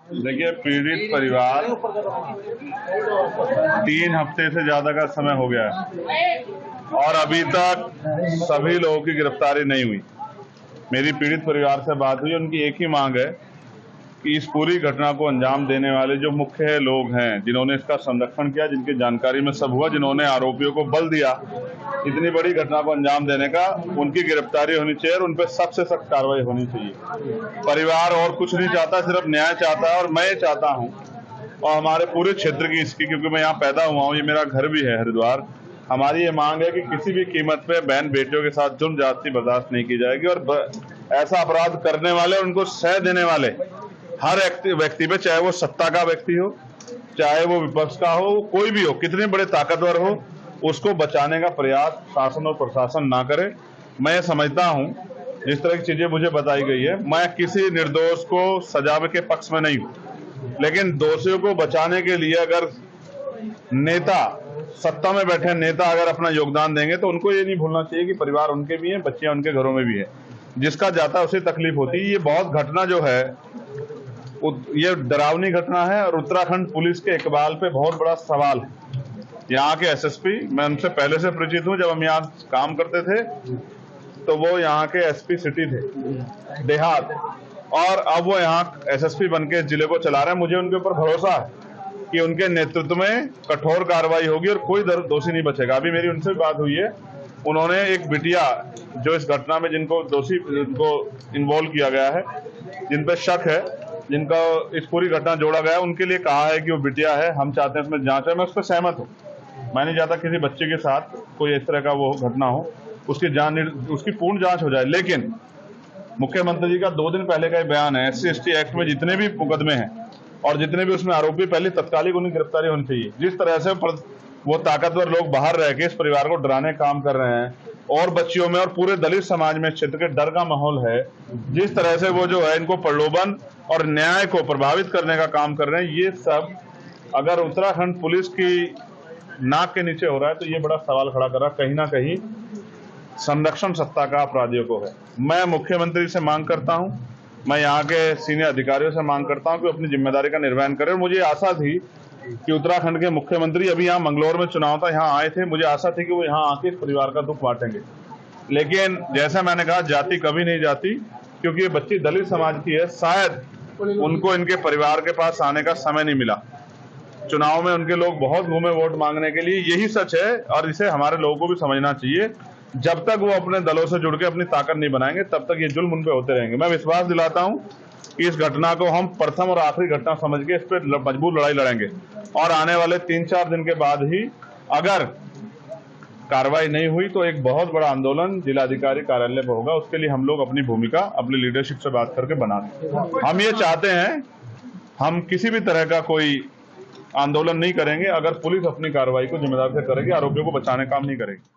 देखिए, पीड़ित परिवार 3 हफ्ते से ज्यादा का समय हो गया है और अभी तक सभी लोगों की गिरफ्तारी नहीं हुई। मेरी पीड़ित परिवार से बात हुई, उनकी एक ही मांग है कि इस पूरी घटना को अंजाम देने वाले जो मुख्य लोग हैं, जिन्होंने इसका संरक्षण किया, जिनकी जानकारी में सब हुआ, जिन्होंने आरोपियों को बल दिया इतनी बड़ी घटना को अंजाम देने का, उनकी गिरफ्तारी होनी चाहिए और उन पर सख्त से सख्त कार्रवाई होनी चाहिए। परिवार और कुछ नहीं चाहता, सिर्फ न्याय चाहता है और मैं चाहता हूं और हमारे पूरे क्षेत्र की इसकी, क्योंकि मैं यहाँ पैदा हुआ हूँ, ये मेरा घर भी है हरिद्वार। हमारी ये मांग है कि किसी भी कीमत पे बहन बेटियों के साथ जुल्म ज्यादती बर्दाश्त नहीं की जाएगी और ऐसा अपराध करने वाले, उनको सह देने वाले हर व्यक्ति पे, चाहे वो सत्ता का व्यक्ति हो, चाहे वो विपक्ष का हो, कोई भी हो, कितने बड़े ताकतवर हो, उसको बचाने का प्रयास शासन और प्रशासन ना करे। मैं समझता हूं जिस तरह की चीजें मुझे बताई गई है, मैं किसी निर्दोष को सजा के पक्ष में नहीं हूं, लेकिन दोषियों को बचाने के लिए अगर नेता, सत्ता में बैठे नेता अगर अपना योगदान देंगे तो उनको ये नहीं भूलना चाहिए कि परिवार उनके भी हैं, बच्चियां उनके घरों में भी है। जिसका जाता है उसे तकलीफ होती है। ये बहुत घटना जो है, ये डरावनी घटना है और उत्तराखंड पुलिस के इकबाल पे बहुत बड़ा सवाल है। यहाँ के एसएसपी, मैं उनसे पहले से परिचित हूँ, जब हम यहाँ काम करते थे तो वो यहाँ के एसपी सिटी थे, देहात, और अब वो यहाँ एसएसपी बन के जिले को चला रहे हैं। मुझे उनके ऊपर भरोसा है कि उनके नेतृत्व में कठोर कार्रवाई होगी और कोई दोषी नहीं बचेगा। अभी मेरी उनसे भी बात हुई है, उन्होंने एक बिटिया जो इस घटना में जिनको इन्वॉल्व किया गया है, जिन पर शक है, जिनका इस पूरी घटना जोड़ा गया है, उनके लिए कहा है कि वो बिटिया है, हम चाहते हैं उसमें जांच है। मैं उस पर सहमत हूँ। मैं नहीं चाहता किसी बच्चे के साथ कोई इस तरह का वो घटना हो, उसकी पूर्ण जांच हो जाए। लेकिन मुख्यमंत्री जी का 2 दिन पहले का बयान है, SC/ST एक्ट में जितने भी मुकदमे हैं और जितने भी उसमें आरोपी, पहले तत्कालिक उनकी गिरफ्तारी होनी चाहिए। जिस तरह से वो ताकतवर लोग बाहर रह के इस परिवार को डराने का काम कर रहे हैं और बच्चियों में और पूरे दलित समाज में क्षेत्र के डर का माहौल है, जिस तरह से वो जो है इनको प्रलोभन और न्याय को प्रभावित करने का काम कर रहे हैं, ये सब अगर उत्तराखंड पुलिस की नाक के नीचे हो रहा है तो ये बड़ा सवाल खड़ा कर रहा है। कहीं ना कहीं संरक्षण सत्ता का अपराधियों को है। मैं मुख्यमंत्री से मांग करता हूं, मैं यहाँ के सीनियर अधिकारियों से मांग करता हूं कि अपनी जिम्मेदारी का निर्वहन करें। मुझे आशा थी कि उत्तराखंड के मुख्यमंत्री अभी यहाँ मंगलौर में चुनाव था, यहाँ आए थे, मुझे आशा थी कि वो यहाँ आके इस परिवार का दुख बांटेंगे। लेकिन जैसा मैंने कहा, जाति कभी नहीं जाती, क्योंकि ये बच्ची दलित समाज की है। शायद उनको इनके परिवार के पास आने का समय नहीं मिला। चुनाव में उनके लोग बहुत घूमे वोट मांगने के लिए, यही सच है और इसे हमारे लोगों को भी समझना चाहिए। जब तक वो अपने दलों से जुड़ के अपनी ताकत नहीं बनाएंगे, तब तक ये जुल्म उन पे होते रहेंगे। मैं विश्वास दिलाता हूं कि इस घटना को हम प्रथम और आखिरी घटना समझ के इस पर मजबूत लड़ाई लड़ेंगे और आने वाले 3-4 दिन के बाद ही अगर कार्रवाई नहीं हुई तो एक बहुत बड़ा आंदोलन जिलाधिकारी कार्यालय पर होगा। उसके लिए हम लोग अपनी भूमिका अपनी लीडरशिप से बात करके बना दें। हम ये चाहते हैं, हम किसी भी तरह का कोई आंदोलन नहीं करेंगे अगर पुलिस अपनी कार्रवाई को जिम्मेदारी से करेगी, आरोपियों को बचाने का काम नहीं करेगी।